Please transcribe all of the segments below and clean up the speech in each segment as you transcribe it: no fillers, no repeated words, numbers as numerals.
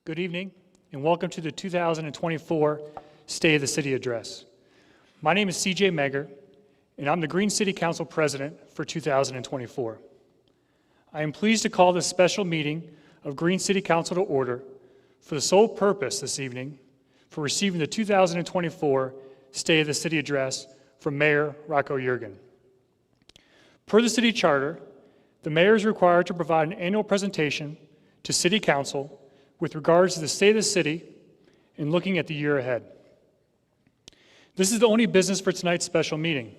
Good evening, and welcome to the 2024 State of the City Address. My name is CJ Megger, and I'm the Green City Council President for 2024. I am pleased to call this special meeting of Green City Council to order for the sole purpose this evening for receiving the 2024 State of the City Address from Mayor Rocco Yeargin. Per the City Charter, the Mayor is required to provide an annual presentation to City Council with regards to the state of the city and looking at the year ahead. This is the only business for tonight's special meeting.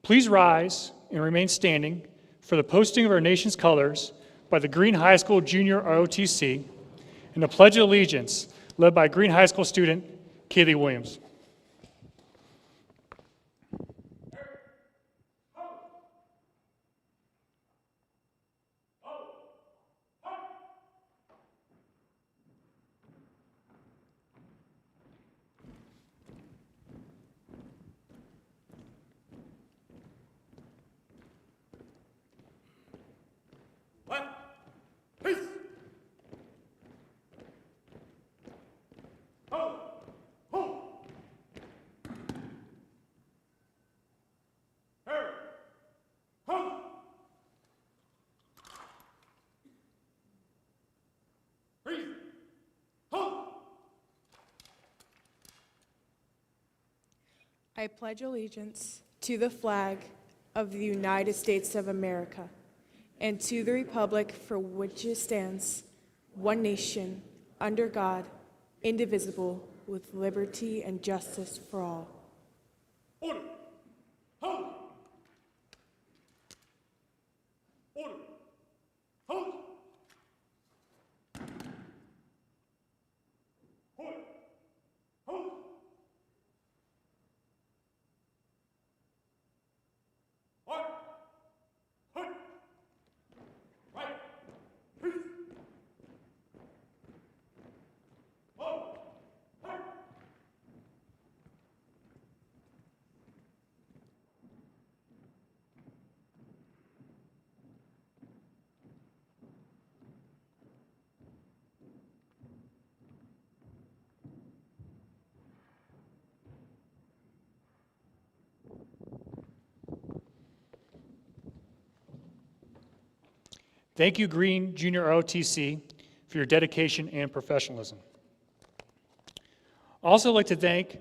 Please rise and remain standing for the posting of our nation's colors by the Green High School Junior ROTC and the Pledge of Allegiance led by Green High School student Kaylee Williams. I pledge allegiance to the flag of the United States of America and to the republic for which it stands, one nation, under God, indivisible, with liberty and justice for all. Order! Hold! Order! Hold! Hold! Hold! Order! Hold! Right! Peace! Hold! Hold! Thank you, Green Junior ROTC, for your dedication and professionalism. I'd also like to thank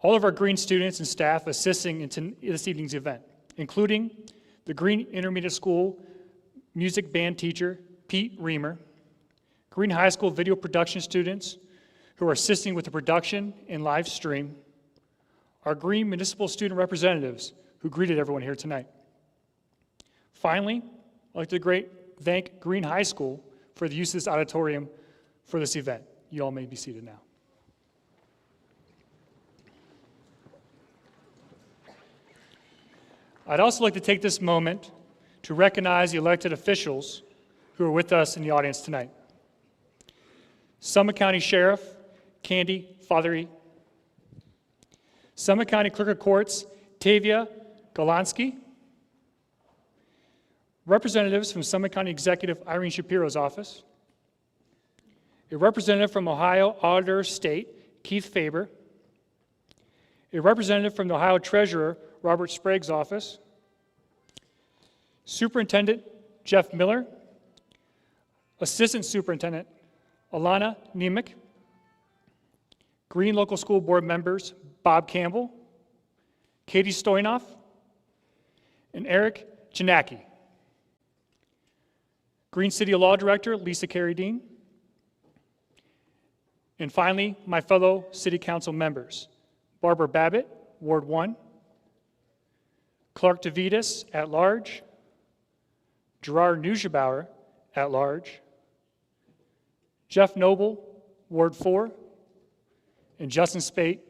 all of our Green students and staff assisting in this evening's event, including the Green Intermediate School music band teacher, Pete Reamer, Green High School video production students who are assisting with the production and live stream, our Green Municipal student representatives who greeted everyone here tonight. Finally, I'd like to thank Green High School for the use of this auditorium for this event. You all may be seated now. I'd also like to take this moment to recognize the elected officials who are with us in the audience tonight. Summit County Sheriff Candy Fothery, Summit County Clerk of Courts Tavia Golansky, representatives from Summit County Executive Irene Shapiro's office, a representative from Ohio Auditor of State Keith Faber, a representative from the Ohio Treasurer Robert Sprague's office, Superintendent Jeff Miller, Assistant Superintendent Alana Nemec, Green Local School Board members Bob Campbell, Katie Stoynoff, and Eric Janacki. Green City Law Director Lisa Carey-Dean, and finally, my fellow City Council members, Barbara Babbitt, Ward 1, Clark DeVitas, at large, Gerard Neugebauer, at large, Jeff Noble, Ward 4, and Justin Spate,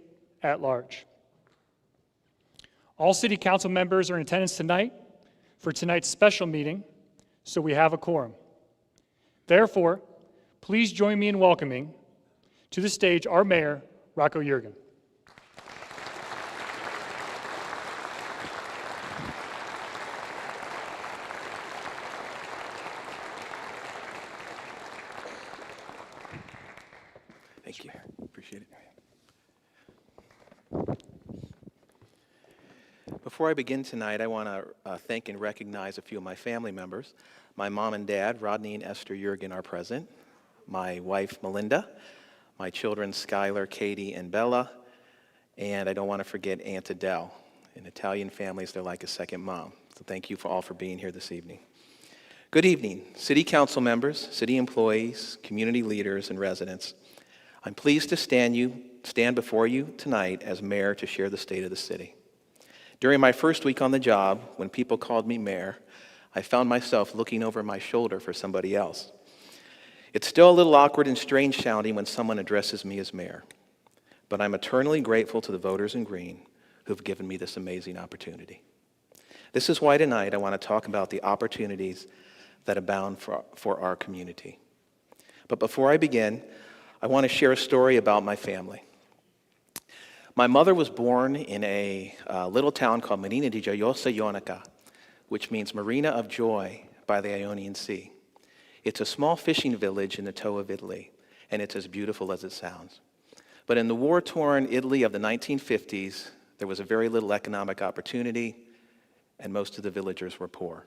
at large. All City Council members are in attendance tonight for tonight's special meeting, so we have a quorum. Therefore, please join me in welcoming to the stage our Mayor, Rocco Yeargin. Thank you. Appreciate it. Before I begin tonight, I want to thank and recognize a few of my family members. My mom and dad, Rodney and Esther Yeargin, are present. My wife, Melinda. My children, Skylar, Katie, and Bella. And I don't want to forget Aunt Adele. In Italian families, they're like a second mom. So thank you all for being here this evening. Good evening, City Council members, city employees, community leaders, and residents. I'm pleased to stand before you tonight as mayor to share the state of the city. During my first week on the job, when people called me mayor, I found myself looking over my shoulder for somebody else. It's still a little awkward and strange sounding when someone addresses me as mayor, but I'm eternally grateful to the voters in green who've given me this amazing opportunity. This is why tonight I want to talk about the opportunities that abound for our community. But before I begin, I want to share a story about my family. My mother was born in a little town called Marina di Gioiosa Ionica, which means Marina of Joy by the Ionian Sea. It's a small fishing village in the toe of Italy, and it's as beautiful as it sounds. But in the war-torn Italy of the 1950s, there was a very little economic opportunity, and most of the villagers were poor.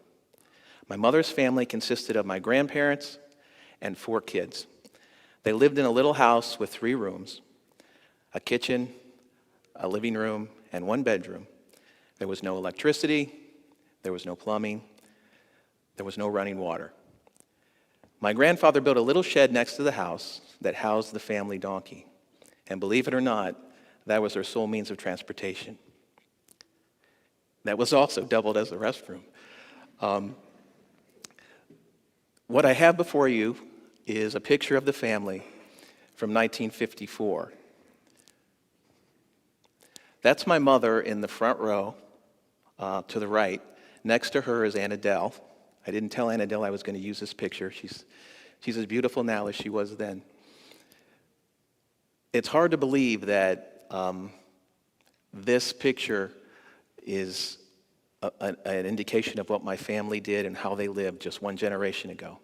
My mother's family consisted of my grandparents and 4 kids. They lived in a little house with 3 rooms, a kitchen, a living room, and 1 bedroom. There was no electricity, there was no plumbing, there was no running water. My grandfather built a little shed next to the house that housed the family donkey. And believe it or not, that was their sole means of transportation. That was also doubled as a restroom. What I have before you is a picture of the family from 1954. That's my mother in the front row to the right. Next to her is Aunt Adele. I didn't tell Aunt Adele I was going to use this picture. She's as beautiful now as she was then. It's hard to believe that this picture is an indication of what my family did and how they lived just 1 generation ago.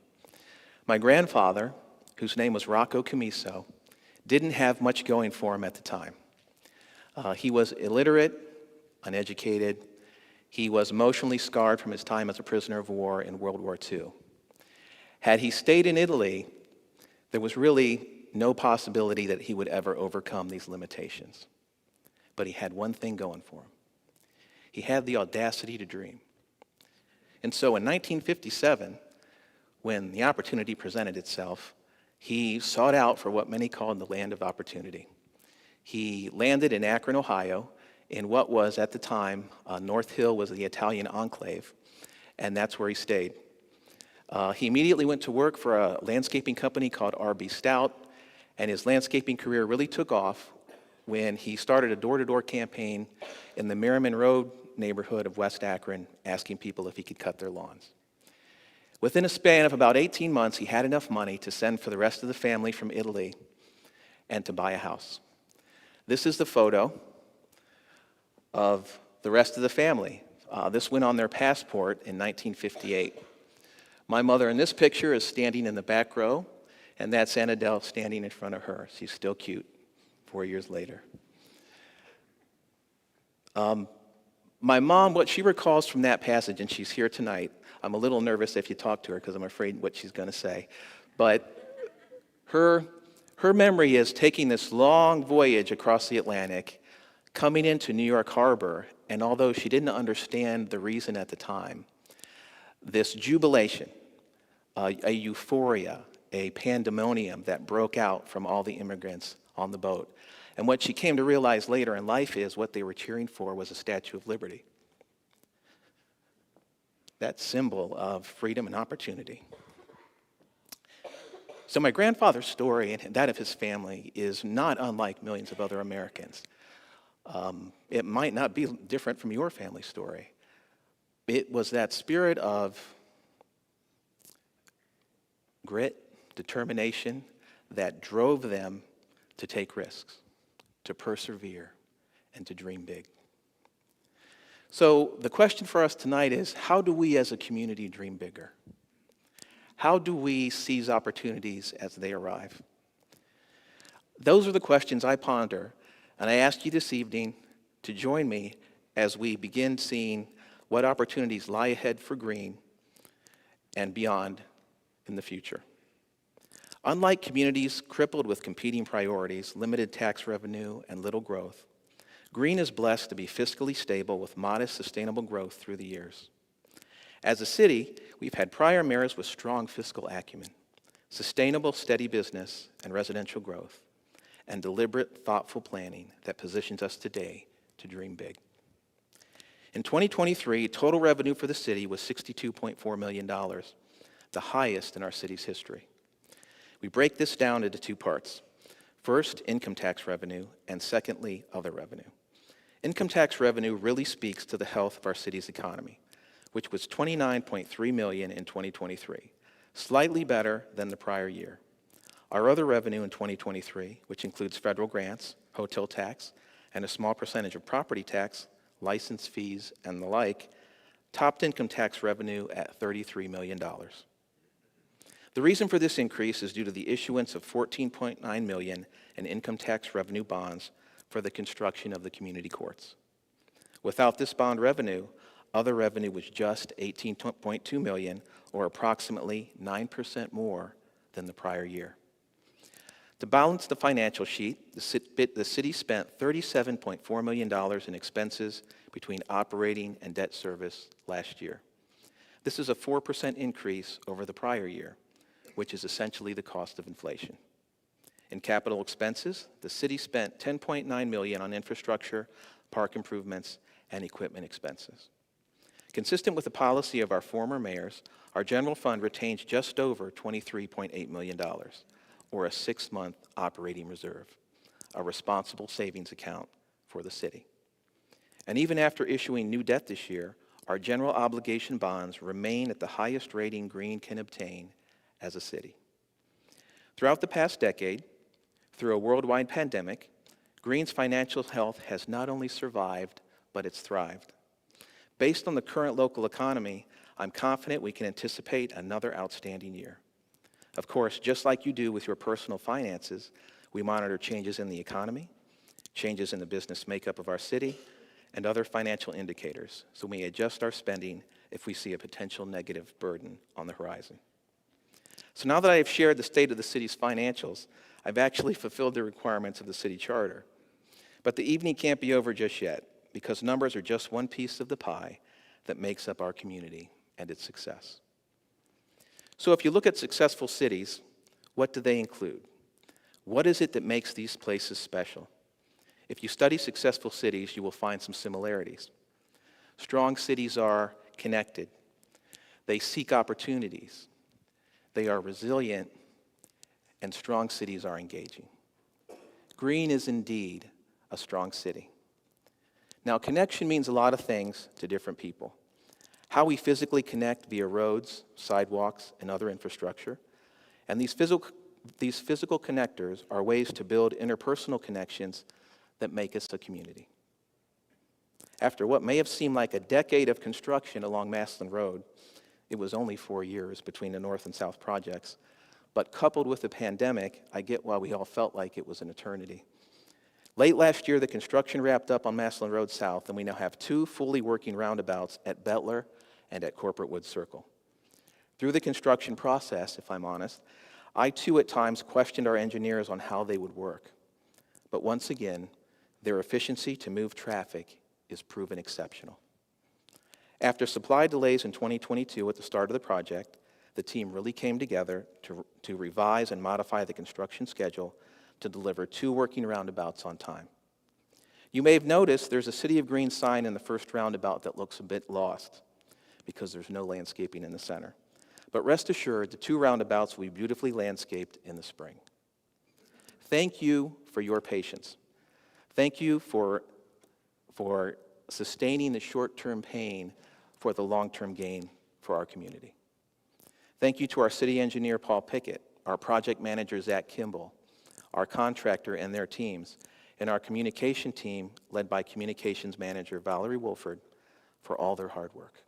My grandfather, whose name was Rocco Camiso, didn't have much going for him at the time. He was illiterate, uneducated. He was emotionally scarred from his time as a prisoner of war in World War II. Had he stayed in Italy, there was really no possibility that he would ever overcome these limitations. But he had one thing going for him. He had the audacity to dream. And so in 1957, when the opportunity presented itself, he sought out for what many called the land of opportunity. He landed in Akron, Ohio, in what was at the time, North Hill was the Italian enclave, and that's where he stayed. He immediately went to work for a landscaping company called R.B. Stout, and his landscaping career really took off when he started a door-to-door campaign in the Merriman Road neighborhood of West Akron, asking people if he could cut their lawns. Within a span of about 18 months, he had enough money to send for the rest of the family from Italy and to buy a house. This is the photo of the rest of the family. This went on their passport in 1958. My mother in this picture is standing in the back row, and that's Aunt Adele standing in front of her. She's still cute 4 years later. My mom, what she recalls from that passage, and she's here tonight, I'm a little nervous if you talk to her because I'm afraid what she's going to say, but her memory is taking this long voyage across the Atlantic, coming into New York Harbor, and although she didn't understand the reason at the time, this jubilation, a euphoria, a pandemonium that broke out from all the immigrants on the boat. And what she came to realize later in life is what they were cheering for was a Statue of Liberty. That symbol of freedom and opportunity. So my grandfather's story and that of his family is not unlike millions of other Americans. It might not be different from your family story. It was that spirit of grit, determination that drove them to take risks, to persevere, and to dream big. So the question for us tonight is, how do we as a community dream bigger? How do we seize opportunities as they arrive? Those are the questions I ponder, and I ask you this evening to join me as we begin seeing what opportunities lie ahead for Green and beyond in the future. Unlike communities crippled with competing priorities, limited tax revenue, and little growth, Green is blessed to be fiscally stable with modest, sustainable growth through the years. As a city, we've had prior mayors with strong fiscal acumen, sustainable, steady business and residential growth, and deliberate, thoughtful planning that positions us today to dream big. In 2023, total revenue for the city was $62.4 million, the highest in our city's history. We break this down into two parts. First, income tax revenue, and secondly, other revenue. Income tax revenue really speaks to the health of our city's economy, which was $29.3 million in 2023, slightly better than the prior year. Our other revenue in 2023, which includes federal grants, hotel tax, and a small percentage of property tax, license fees, and the like, topped income tax revenue at $33 million. The reason for this increase is due to the issuance of $14.9 million in income tax revenue bonds for the construction of the community courts. Without this bond revenue, other revenue was just $18.2 million, or approximately 9% more than the prior year. To balance the financial sheet, the city spent $37.4 million in expenses between operating and debt service last year. This is a 4% increase over the prior year, which is essentially the cost of inflation. In capital expenses, the city spent $10.9 million on infrastructure, park improvements, and equipment expenses. Consistent with the policy of our former mayors, our general fund retains just over $23.8 million, or a 6-month operating reserve, a responsible savings account for the city. And even after issuing new debt this year, our general obligation bonds remain at the highest rating Green can obtain as a city. Throughout the past decade, through a worldwide pandemic, Green's financial health has not only survived, but it's thrived. Based on the current local economy, I'm confident we can anticipate another outstanding year. Of course, just like you do with your personal finances, we monitor changes in the economy, changes in the business makeup of our city, and other financial indicators, so we adjust our spending if we see a potential negative burden on the horizon. So now that I have shared the state of the city's financials, I've actually fulfilled the requirements of the city charter. But the evening can't be over just yet, because numbers are just one piece of the pie that makes up our community and its success. So if you look at successful cities, what do they include? What is it that makes these places special? If you study successful cities, you will find some similarities. Strong cities are connected. They seek opportunities. They are resilient, and strong cities are engaging. Green is indeed a strong city. Now, connection means a lot of things to different people. How we physically connect via roads, sidewalks, and other infrastructure. And these physical connectors are ways to build interpersonal connections that make us a community. After what may have seemed like a decade of construction along Maslin Road, it was only 4 years between the north and south projects, but coupled with the pandemic, I get why we all felt like it was an eternity. Late last year, the construction wrapped up on Maslin Road South, and we now have 2 fully working roundabouts at Bettler and at Corporate Woods Circle. Through the construction process, if I'm honest, I too at times questioned our engineers on how they would work. But once again, their efficiency to move traffic is proven exceptional. After supply delays in 2022 at the start of the project, the team really came together to revise and modify the construction schedule to deliver 2 working roundabouts on time. You may have noticed there's a City of Green sign in the first roundabout that looks a bit lost because there's no landscaping in the center. But rest assured, the 2 roundabouts will be beautifully landscaped in the spring. Thank you for your patience. Thank you for sustaining the short-term pain for the long-term gain for our community. Thank you to our city engineer, Paul Pickett, our project manager, Zach Kimball, our contractor and their teams, and our communication team, led by communications manager Valerie Wolford, for all their hard work.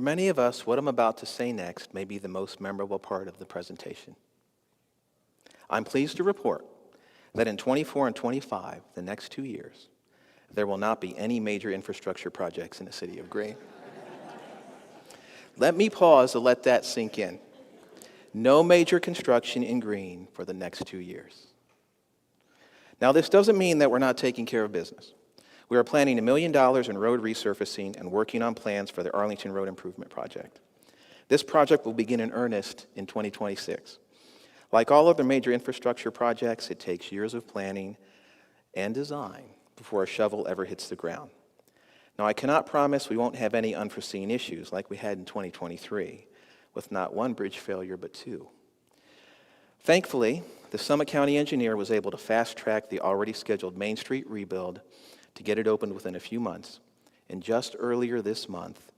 many of us, what I'm about to say next may be the most memorable part of the presentation. I'm pleased to report that in 24 and 25, the next 2 years, there will not be any major infrastructure projects in the city of Greene. Let me pause to let that sink in. No major construction in Greene for the next 2 years. Now, this doesn't mean that we're not taking care of business. We are planning $1 million in road resurfacing and working on plans for the Arlington Road Improvement Project. This project will begin in earnest in 2026. Like all other major infrastructure projects, it takes years of planning and design before a shovel ever hits the ground. Now, I cannot promise we won't have any unforeseen issues like we had in 2023, with not one bridge failure, but 2. Thankfully, the Summit County engineer was able to fast-track the already scheduled Main Street rebuild to get it opened within a few months, and just earlier this month,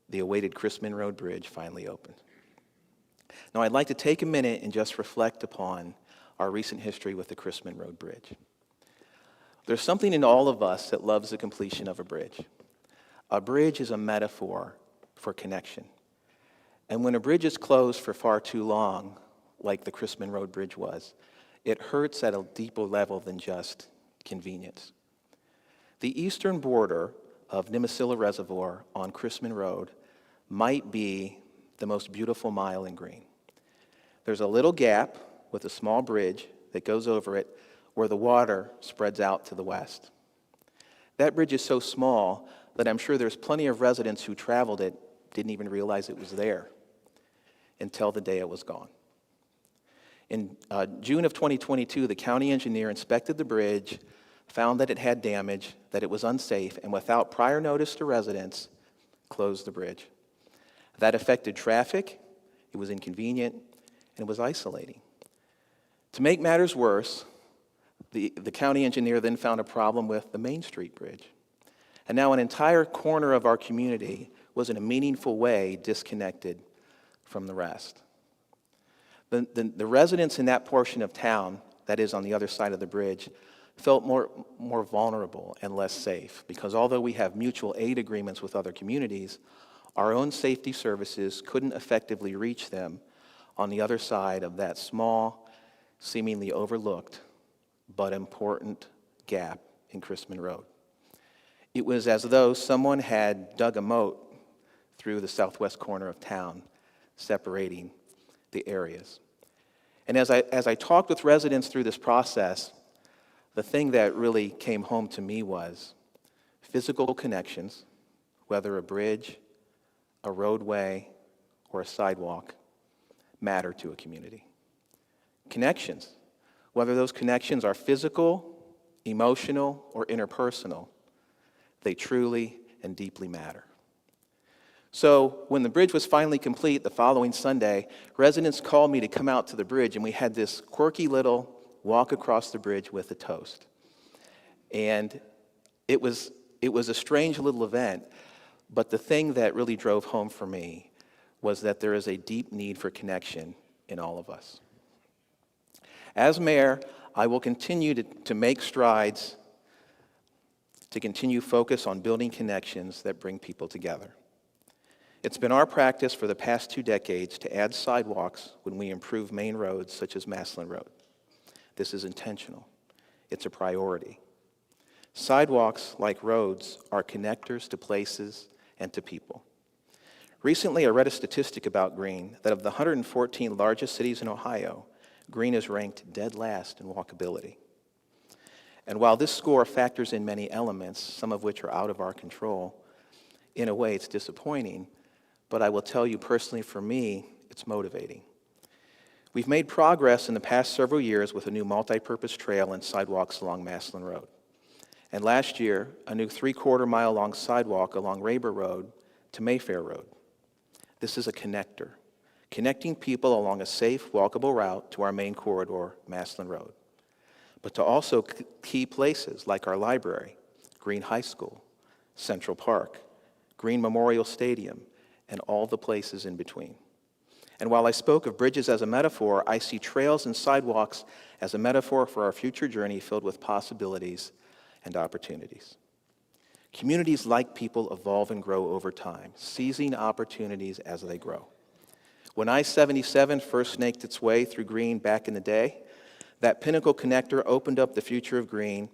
the awaited Chrisman Road Bridge finally opened. Now, I'd like to take a minute and just reflect upon our recent history with the Chrisman Road Bridge. There's something in all of us that loves the completion of a bridge. A bridge is a metaphor for connection. And when a bridge is closed for far too long, like the Chrisman Road Bridge was, it hurts at a deeper level than just convenience. The eastern border of Nimisila Reservoir on Chrisman Road might be the most beautiful mile in Greene. There's a little gap with a small bridge that goes over it where the water spreads out to the west. That bridge is so small that I'm sure there's plenty of residents who traveled it didn't even realize it was there until the day it was gone. In June of 2022, the county engineer inspected the bridge, found that it had damage, that it was unsafe, and without prior notice to residents, closed the bridge. That affected traffic, it was inconvenient, and it was isolating. To make matters worse, the county engineer then found a problem with the Main Street Bridge. And now an entire corner of our community was in a meaningful way disconnected from the rest. The residents in that portion of town, that is on the other side of the bridge, felt more vulnerable and less safe because although we have mutual aid agreements with other communities, our own safety services couldn't effectively reach them on the other side of that small, seemingly overlooked, but important gap in Chrisman Road. It was as though someone had dug a moat through the southwest corner of town, separating the areas. And as I talked with residents through this process, the thing that really came home to me was physical connections, whether a bridge, a roadway, or a sidewalk, matter to a community. Connections, whether those connections are physical, emotional, or interpersonal, they truly and deeply matter. So when the bridge was finally complete the following Sunday, residents called me to come out to the bridge, and we had this quirky little walk across the bridge with a toast. And it was a strange little event, but the thing that really drove home for me was that there is a deep need for connection in all of us. As mayor, I will continue to make strides to continue focus on building connections that bring people together. It's been our practice for the past 2 decades to add sidewalks when we improve main roads such as Maslin Road. This is intentional. It's a priority. Sidewalks, like roads, are connectors to places and to people. Recently, I read a statistic about Greene that of the 114 largest cities in Ohio, Greene is ranked dead last in walkability. And while this score factors in many elements, some of which are out of our control, in a way it's disappointing, but I will tell you personally, for me, it's motivating. We've made progress in the past several years with a new multi-purpose trail and sidewalks along Maslin Road. And last year, a new 3/4 mile long sidewalk along Raber Road to Mayfair Road. This is a connector, connecting people along a safe, walkable route to our main corridor, Maslin Road, but to also key places like our library, Greene High School, Central Park, Greene Memorial Stadium, and all the places in between. And while I spoke of bridges as a metaphor, I see trails and sidewalks as a metaphor for our future journey filled with possibilities and opportunities. Communities like people evolve and grow over time, seizing opportunities as they grow. When I-77 first snaked its way through Green back in the day, that Pinnacle connector opened up the future of Green,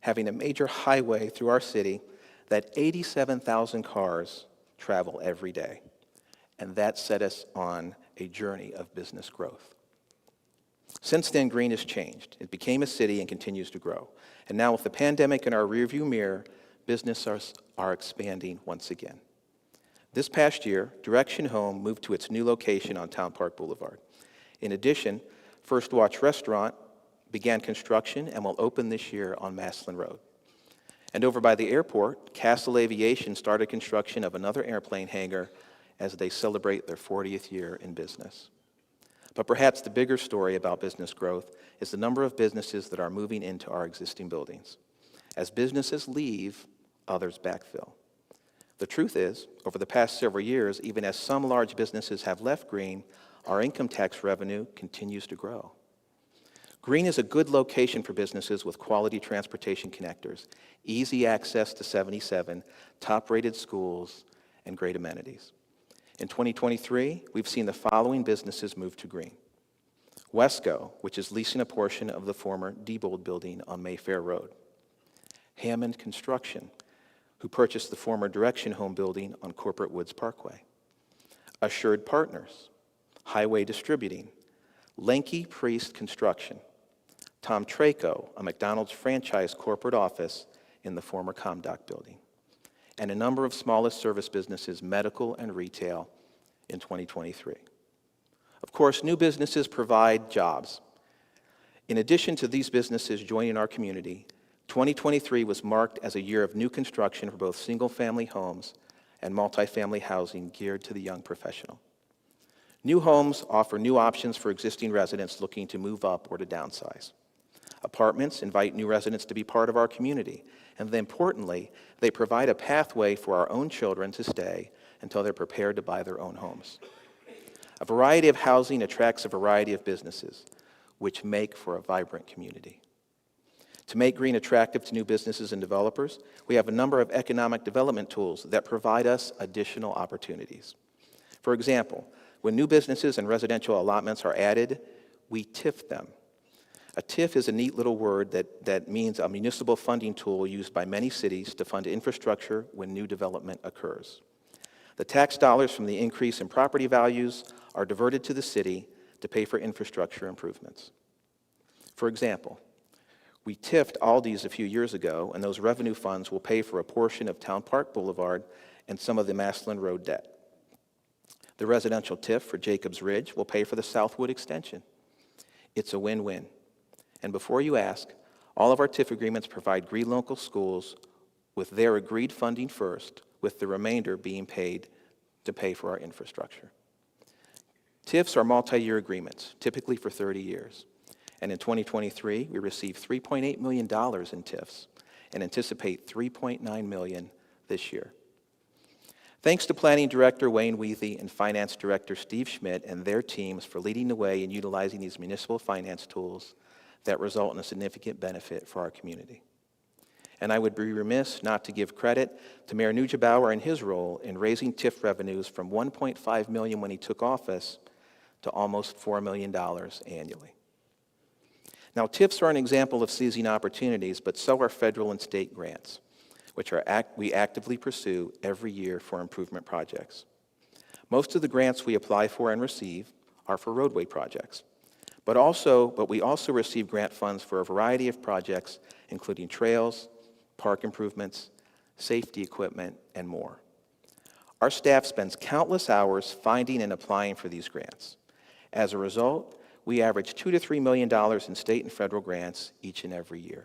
having a major highway through our city that 87,000 cars travel every day. And that set us on a journey of business growth. Since then, Green has changed. It became a city and continues to grow. And now with the pandemic in our rearview mirror, businesses are expanding once again. This past year, Direction Home moved to its new location on Town Park Boulevard. In addition, First Watch Restaurant began construction and will open this year on Maslin Road. And over by the airport, Castle Aviation started construction of another airplane hangar as they celebrate their 40th year in business. But perhaps the bigger story about business growth is the number of businesses that are moving into our existing buildings. As businesses leave, others backfill. The truth is, over the past several years, even as some large businesses have left Green, our income tax revenue continues to grow. Green is a good location for businesses with quality transportation connectors, easy access to 77, top-rated schools, and great amenities. In 2023, we've seen the following businesses move to Green. Wesco, which is leasing a portion of the former Diebold building on Mayfair Road. Hammond Construction, who purchased the former Direction Home building on Corporate Woods Parkway. Assured Partners, Highway Distributing, Lenke Priest Construction, Tom Traco, a McDonald's franchise corporate office in the former ComDoc building, and a number of smallest service businesses, medical and retail, in 2023. Of course, new businesses provide jobs. In addition to these businesses joining our community, 2023 was marked as a year of new construction for both single-family homes and multifamily housing geared to the young professional. New homes offer new options for existing residents looking to move up or to downsize. Apartments invite new residents to be part of our community, and then importantly, they provide a pathway for our own children to stay until they're prepared to buy their own homes. A variety of housing attracts a variety of businesses, which make for a vibrant community. To make Green attractive to new businesses and developers, we have a number of economic development tools that provide us additional opportunities. For example, when new businesses and residential allotments are added, we TIF them. A TIF is a neat little word that means a municipal funding tool used by many cities to fund infrastructure when new development occurs. The tax dollars from the increase in property values are diverted to the city to pay for infrastructure improvements. For example, we TIF'd Aldi's a few years ago, and those revenue funds will pay for a portion of Town Park Boulevard and some of the Maslin Road debt. The residential TIF for Jacobs Ridge will pay for the Southwood extension. It's a win-win. And before you ask, all of our TIF agreements provide Green local schools with their agreed funding first, with the remainder being paid to pay for our infrastructure. TIFs are multi-year agreements, typically for 30 years. And in 2023, we received $3.8 million in TIFs and anticipate $3.9 million this year. Thanks to Planning Director Wayne Weathy and Finance Director Steve Schmidt and their teams for leading the way in utilizing these municipal finance tools that result in a significant benefit for our community. And I would be remiss not to give credit to Mayor Neugebauer and his role in raising TIF revenues from $1.5 million when he took office to almost $4 million annually. Now, TIFs are an example of seizing opportunities, but so are federal and state grants, which we actively pursue every year for improvement projects. Most of the grants we apply for and receive are for roadway projects, but we also receive grant funds for a variety of projects, including trails, park improvements, safety equipment, and more. Our staff spends countless hours finding and applying for these grants. As a result, we average $2 to $3 million in state and federal grants each and every year.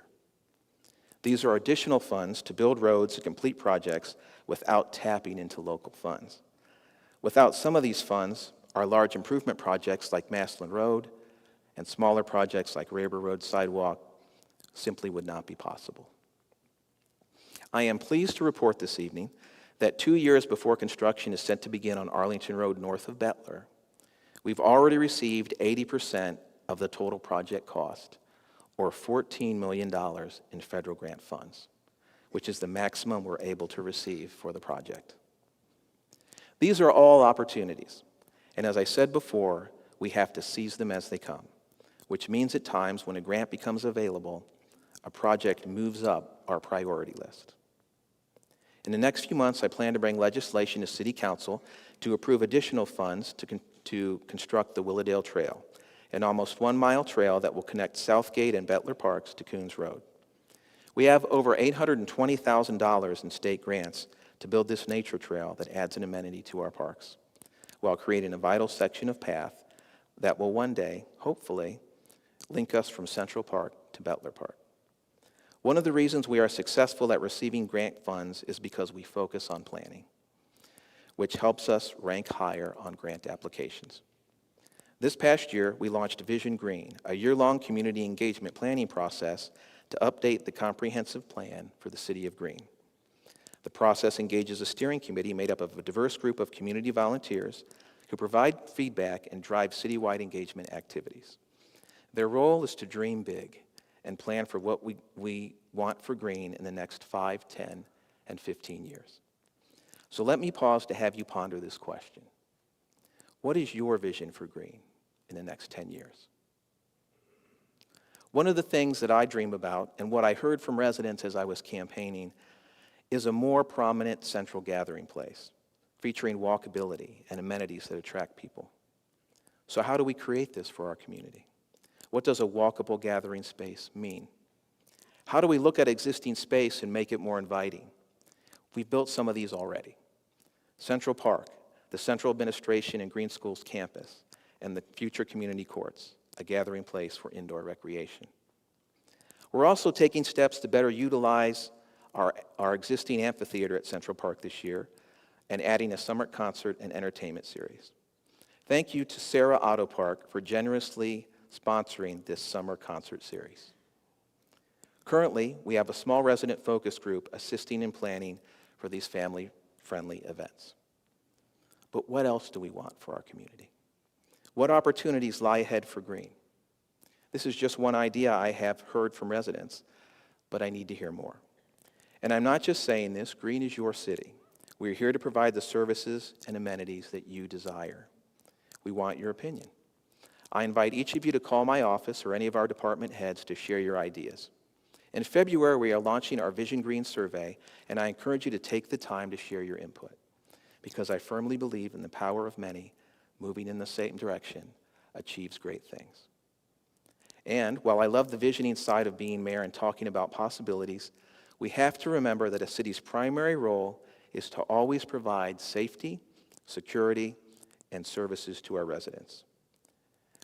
These are additional funds to build roads and complete projects without tapping into local funds. Without some of these funds, our large improvement projects like Maslin Road and smaller projects like Raber Road Sidewalk simply would not be possible. I am pleased to report this evening that 2 years before construction is set to begin on Arlington Road north of Bettler, we've already received 80% of the total project cost, or $14 million in federal grant funds, which is the maximum we're able to receive for the project. These are all opportunities, and as I said before, we have to seize them as they come, which means at times when a grant becomes available, a project moves up our priority list. In the next few months, I plan to bring legislation to City Council to approve additional funds to construct the Willowdale Trail, an almost 1-mile trail that will connect Southgate and Bettler Parks to Coons Road. We have over $820,000 in state grants to build this nature trail that adds an amenity to our parks, while creating a vital section of path that will one day, hopefully, link us from Central Park to Bettler Park. One of the reasons we are successful at receiving grant funds is because we focus on planning, which helps us rank higher on grant applications. This past year, we launched Vision Green, a year-long community engagement planning process to update the comprehensive plan for the City of Green. The process engages a steering committee made up of a diverse group of community volunteers who provide feedback and drive citywide engagement activities. Their role is to dream big and plan for what we want for Green in the next 5, 10, and 15 years. So let me pause to have you ponder this question. What is your vision for Green in the next 10 years? One of the things that I dream about, and what I heard from residents as I was campaigning, is a more prominent central gathering place, featuring walkability and amenities that attract people. So how do we create this for our community? What does a walkable gathering space mean? How do we look at existing space and make it more inviting? We've built some of these already. Central Park, the Central Administration and Green Schools campus, and the future community courts, a gathering place for indoor recreation. We're also taking steps to better utilize our existing amphitheater at Central Park this year and adding a summer concert and entertainment series. Thank you to Sarah Auto Park for generously sponsoring this summer concert series. Currently, we have a small resident focus group assisting in planning for these family-friendly events. But what else do we want for our community? What opportunities lie ahead for Green? This is just one idea I have heard from residents, but I need to hear more. And I'm not just saying this, Green is your city. We're here to provide the services and amenities that you desire. We want your opinion. I invite each of you to call my office or any of our department heads to share your ideas. In February, we are launching our Vision Green survey, and I encourage you to take the time to share your input, because I firmly believe in the power of many moving in the same direction achieves great things. And while I love the visioning side of being mayor and talking about possibilities, we have to remember that a city's primary role is to always provide safety, security, and services to our residents.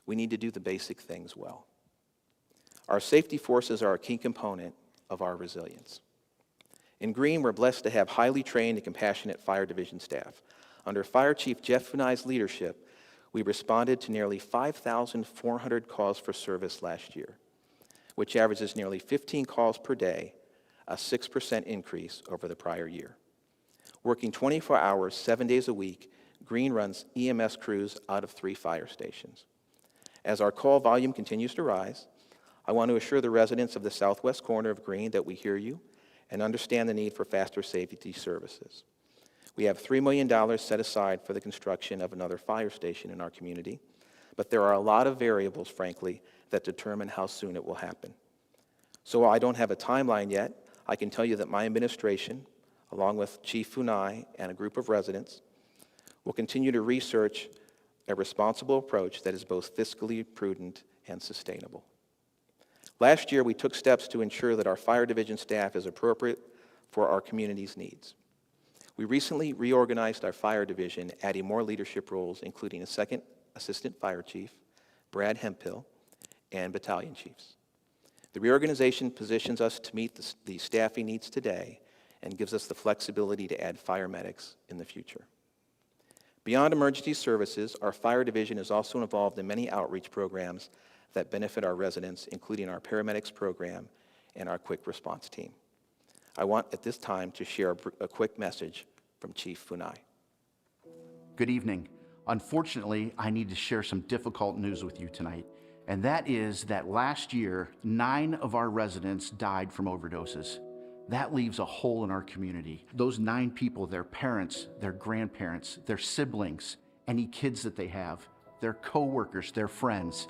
We need to do the basic things well. Our safety forces are a key component of our resilience. In Green, we're blessed to have highly trained and compassionate fire division staff. Under Fire Chief Jeff Funai's leadership, we responded to nearly 5,400 calls for service last year, which averages nearly 15 calls per day, a 6% increase over the prior year. Working 24 hours, 7 days a week, Green runs EMS crews out of 3 fire stations. As our call volume continues to rise, I want to assure the residents of the southwest corner of Green that we hear you and understand the need for faster safety services. We have $3 million set aside for the construction of another fire station in our community, but there are a lot of variables, frankly, that determine how soon it will happen. So while I don't have a timeline yet, I can tell you that my administration, along with Chief Funai and a group of residents, will continue to research a responsible approach that is both fiscally prudent and sustainable. Last year, we took steps to ensure that our fire division staff is appropriate for our community's needs. We recently reorganized our fire division, adding more leadership roles, including a second assistant fire chief, Brad Hemphill, and battalion chiefs. The reorganization positions us to meet the staffing needs today and gives us the flexibility to add fire medics in the future. Beyond emergency services, our fire division is also involved in many outreach programs that benefit our residents, including our paramedics program and our quick response team. I want at this time to share a quick message from Chief Funai. Good evening. Unfortunately, I need to share some difficult news with you tonight, and that is that last year, 9 of our residents died from overdoses. that leaves a hole in our community. Those 9 people, their parents, their grandparents, their siblings, any kids that they have, their coworkers, their friends,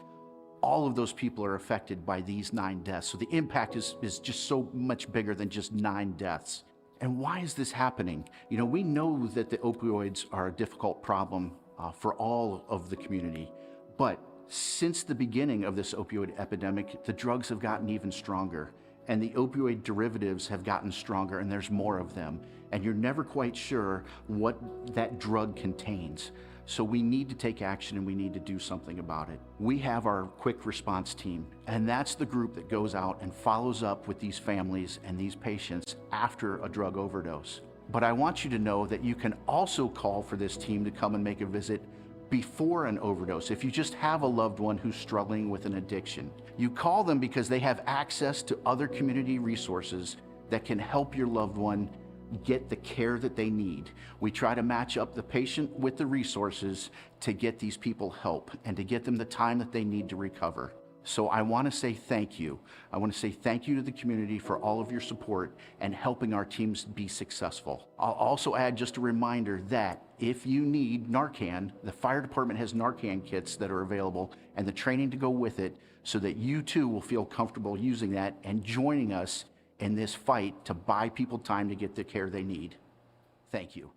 all of those people are affected by these 9 deaths. So the impact is just so much bigger than just 9 deaths. And why is this happening? You know, we know that the opioids are a difficult problem for all of the community, but since the beginning of this opioid epidemic, the drugs have gotten even stronger, and the opioid derivatives have gotten stronger, and there's more of them, and you're never quite sure what that drug contains. So we need to take action, and we need to do something about it. We have our quick response team, and that's the group that goes out and follows up with these families and these patients after a drug overdose. But I want you to know that you can also call for this team to come and make a visit before an overdose. If you just have a loved one who's struggling with an addiction, you call them because they have access to other community resources that can help your loved one get the care that they need. We try to match up the patient with the resources to get these people help and to get them the time that they need to recover. So I want to say thank you. I want to say thank you to the community for all of your support and helping our teams be successful. I'll also add just a reminder that if you need Narcan, the fire department has Narcan kits that are available and the training to go with it so that you too will feel comfortable using that and joining us in this fight to buy people time to get the care they need. Thank you.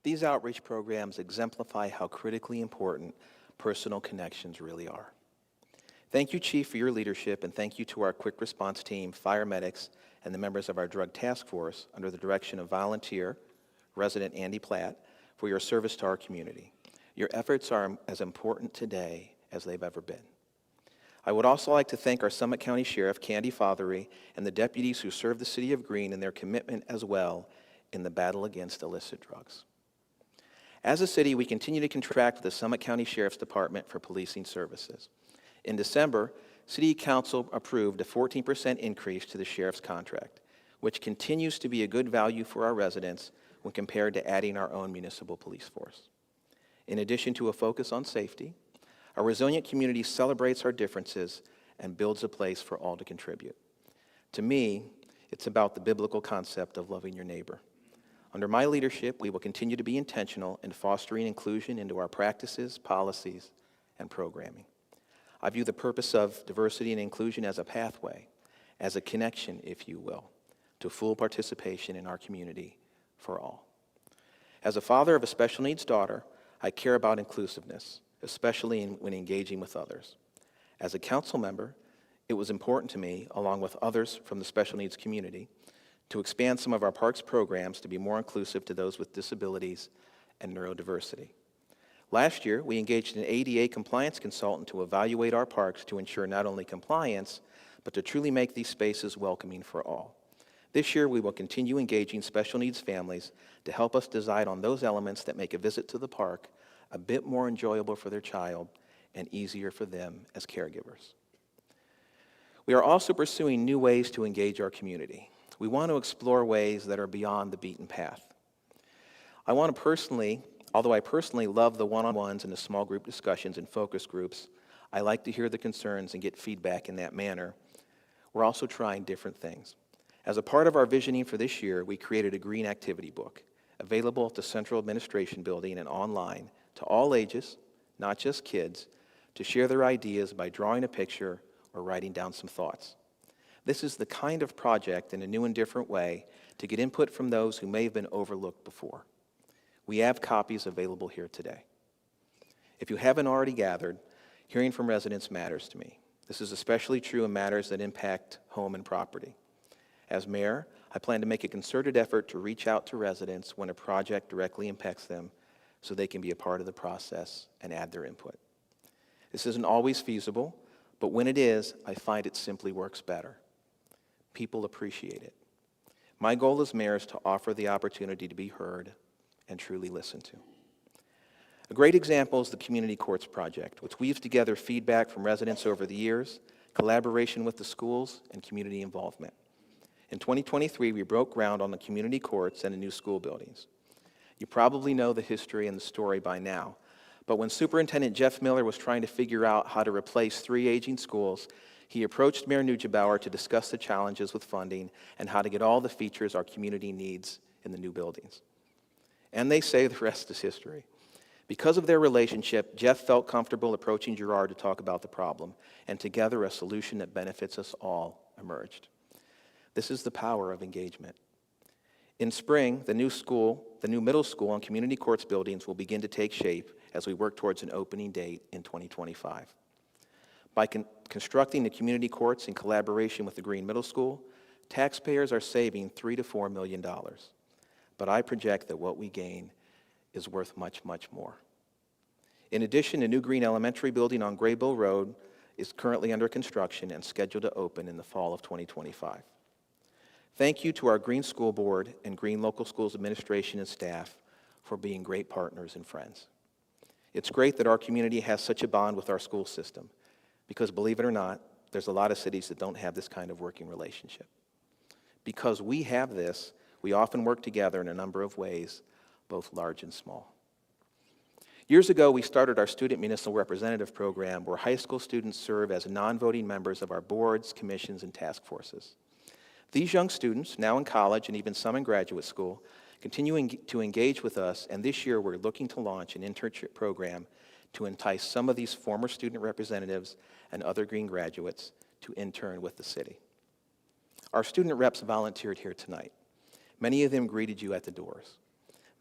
These outreach programs exemplify how critically important personal connections really are. Thank you, Chief, for your leadership, and thank you to our quick response team, fire medics, and the members of our drug task force under the direction of volunteer resident Andy Platt for your service to our community. Your efforts are as important today as they've ever been. I would also like to thank our Summit County Sheriff, Candy Fothery, and the deputies who serve the City of Greene and their commitment as well in the battle against illicit drugs. As a city, we continue to contract with the Summit County Sheriff's Department for policing services. In December, City Council approved a 14% increase to the sheriff's contract, which continues to be a good value for our residents when compared to adding our own municipal police force. In addition to a focus on safety, our resilient community celebrates our differences and builds a place for all to contribute. To me, it's about the biblical concept of loving your neighbor. Under my leadership, we will continue to be intentional in fostering inclusion into our practices, policies, and programming. I view the purpose of diversity and inclusion as a pathway, as a connection, if you will, to full participation in our community for all. As a father of a special needs daughter, I care about inclusiveness, especially when engaging with others. As a council member, it was important to me, along with others from the special needs community, to expand some of our parks programs to be more inclusive to those with disabilities and neurodiversity. Last year, we engaged an ADA compliance consultant to evaluate our parks to ensure not only compliance, but to truly make these spaces welcoming for all. This year, we will continue engaging special needs families to help us decide on those elements that make a visit to the park a bit more enjoyable for their child and easier for them as caregivers. We are also pursuing new ways to engage our community. We want to explore ways that are beyond the beaten path. Although I personally love the one-on-ones and the small group discussions and focus groups, I like to hear the concerns and get feedback in that manner. We're also trying different things. As a part of our visioning for this year, we created a green activity book, available at the Central Administration Building and online to all ages, not just kids, to share their ideas by drawing a picture or writing down some thoughts. This is the kind of project in a new and different way to get input from those who may have been overlooked before. We have copies available here today. If you haven't already gathered, hearing from residents matters to me. This is especially true in matters that impact home and property. As mayor, I plan to make a concerted effort to reach out to residents when a project directly impacts them so they can be a part of the process and add their input. This isn't always feasible, but when it is, I find it simply works better. People appreciate it. My goal as mayor is to offer the opportunity to be heard and truly listened to. A great example is the Community Courts Project, which weaves together feedback from residents over the years, collaboration with the schools, and community involvement. In 2023, we broke ground on the community courts and the new school buildings. You probably know the history and the story by now, but when Superintendent Jeff Miller was trying to figure out how to replace 3 aging schools, He approached Mayor Neugebauer to discuss the challenges with funding and how to get all the features our community needs in the new buildings. And they say the rest is history. Because of their relationship, Jeff felt comfortable approaching Gerard to talk about the problem, and together a solution that benefits us all emerged. This is the power of engagement. In spring, the new middle school and community courts buildings will begin to take shape as we work towards an opening date in 2025. By constructing the community courts in collaboration with the Green Middle School, taxpayers are saving $3 to $4 million. But I project that what we gain is worth much, much more. In addition, a new Green Elementary building on Graybill Road is currently under construction and scheduled to open in the fall of 2025. Thank you to our Green School Board and Green Local Schools administration and staff for being great partners and friends. It's great that our community has such a bond with our school system, because believe it or not, there's a lot of cities that don't have this kind of working relationship. Because we have this, we often work together in a number of ways, both large and small. Years ago, we started our Student Municipal Representative Program, where high school students serve as non-voting members of our boards, commissions, and task forces. These young students, now in college and even some in graduate school, continue to engage with us, and this year we're looking to launch an internship program to entice some of these former student representatives and other Green graduates to intern with the city. Our student reps volunteered here tonight. Many of them greeted you at the doors.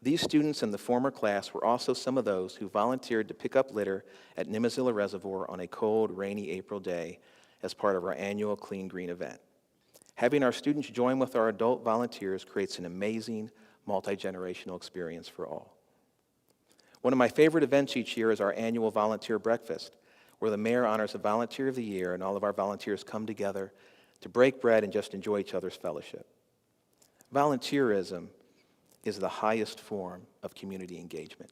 These students in the former class were also some of those who volunteered to pick up litter at Nimizilla Reservoir on a cold, rainy April day as part of our annual Clean Green event. Having our students join with our adult volunteers creates an amazing, multi-generational experience for all. One of my favorite events each year is our annual volunteer breakfast, where the mayor honors a volunteer of the year and all of our volunteers come together to break bread and just enjoy each other's fellowship. Volunteerism is the highest form of community engagement.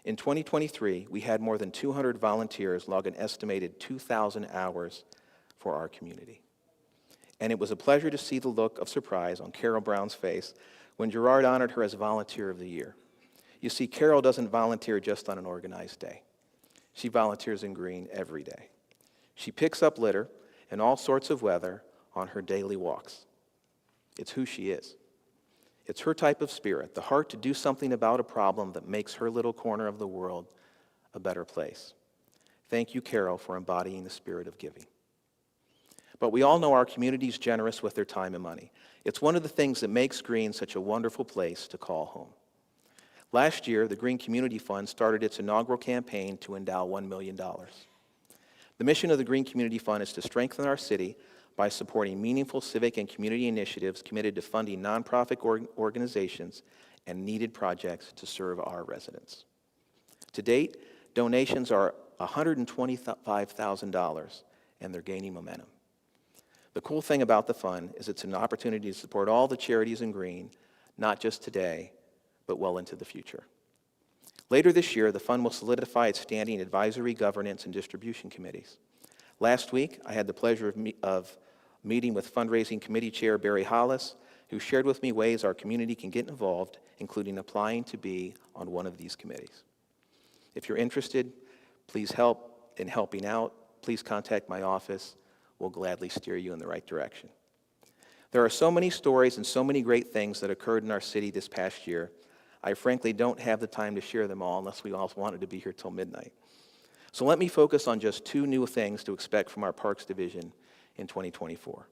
In 2023, we had more than 200 volunteers log an estimated 2,000 hours for our community. And it was a pleasure to see the look of surprise on Carol Brown's face when Gerard honored her as Volunteer of the Year. You see, Carol doesn't volunteer just on an organized day. She volunteers in green every day. She picks up litter in all sorts of weather on her daily walks. It's who she is. It's her type of spirit, the heart to do something about a problem that makes her little corner of the world a better place. Thank you, Carol, for embodying the spirit of giving. But we all know our community is generous with their time and money. It's one of the things that makes Green such a wonderful place to call home. Last year, the Green Community Fund started its inaugural campaign to endow $1 million. The mission of the Green Community Fund is to strengthen our city by supporting meaningful civic and community initiatives committed to funding nonprofit organizations and needed projects to serve our residents. To date, donations are $125,000, and they're gaining momentum. The cool thing about the fund is it's an opportunity to support all the charities in Green, not just today, but well into the future. Later this year, the fund will solidify its standing advisory, governance, and distribution committees. Last week, I had the pleasure of meeting with Fundraising Committee Chair Barry Hollis, who shared with me ways our community can get involved, including applying to be on one of these committees. If you're interested, please help in helping out. Please contact my office. We'll gladly steer you in the right direction. There are so many stories and so many great things that occurred in our city this past year. I frankly don't have the time to share them all unless we all wanted to be here till midnight. So let me focus on just two new things to expect from our Parks Division in 2024.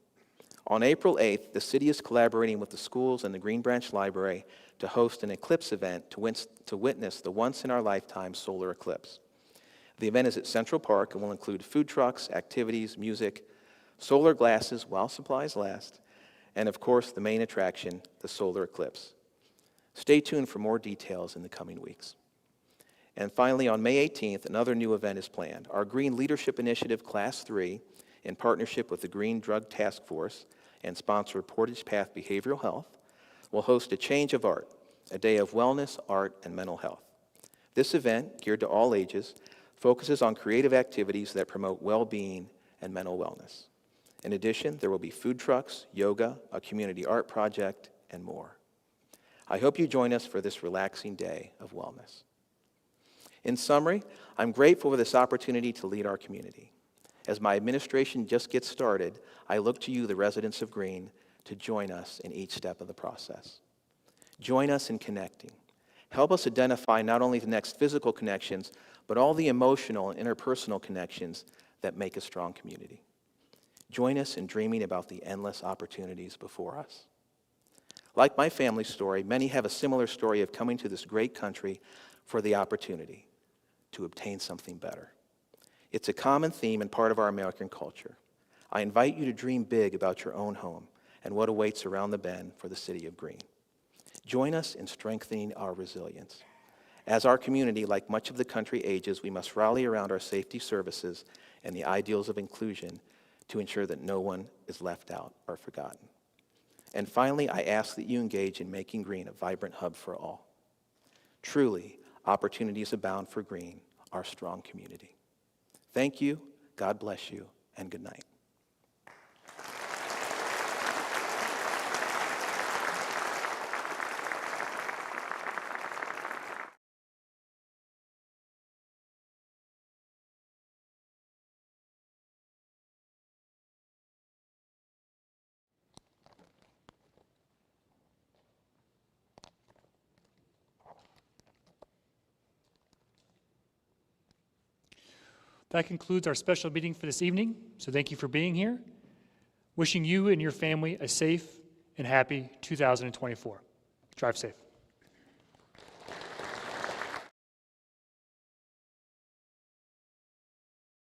On April 8th, the city is collaborating with the schools and the Green Branch Library to host an eclipse event to witness the once-in-our-lifetime solar eclipse. The event is at Central Park and will include food trucks, activities, music, solar glasses while supplies last, and of course the main attraction, the solar eclipse. Stay tuned for more details in the coming weeks. And finally, on May 18th, another new event is planned. Our Green Leadership Initiative Class 3, in partnership with the Green Drug Task Force and sponsor Portage Path Behavioral Health, will host a Change of Art, a day of wellness, art, and mental health. This event, geared to all ages, focuses on creative activities that promote well-being and mental wellness. In addition, there will be food trucks, yoga, a community art project, and more. I hope you join us for this relaxing day of wellness. In summary, I'm grateful for this opportunity to lead our community. As my administration just gets started, I look to you, the residents of Greene, to join us in each step of the process. Join us in connecting. Help us identify not only the next physical connections, but all the emotional and interpersonal connections that make a strong community. Join us in dreaming about the endless opportunities before us. Like my family's story, many have a similar story of coming to this great country for the opportunity to obtain something better. It's a common theme and part of our American culture. I invite you to dream big about your own home and what awaits around the bend for the city of Greene. Join us in strengthening our resilience. As our community, like much of the country, ages, we must rally around our safety services and the ideals of inclusion to ensure that no one is left out or forgotten. And finally, I ask that you engage in making Greene a vibrant hub for all. Truly, opportunities abound for Greene, our strong community. Thank you, God bless you, and good night. That concludes our special meeting for this evening, so thank you for being here. Wishing you and your family a safe and happy 2024. Drive safe.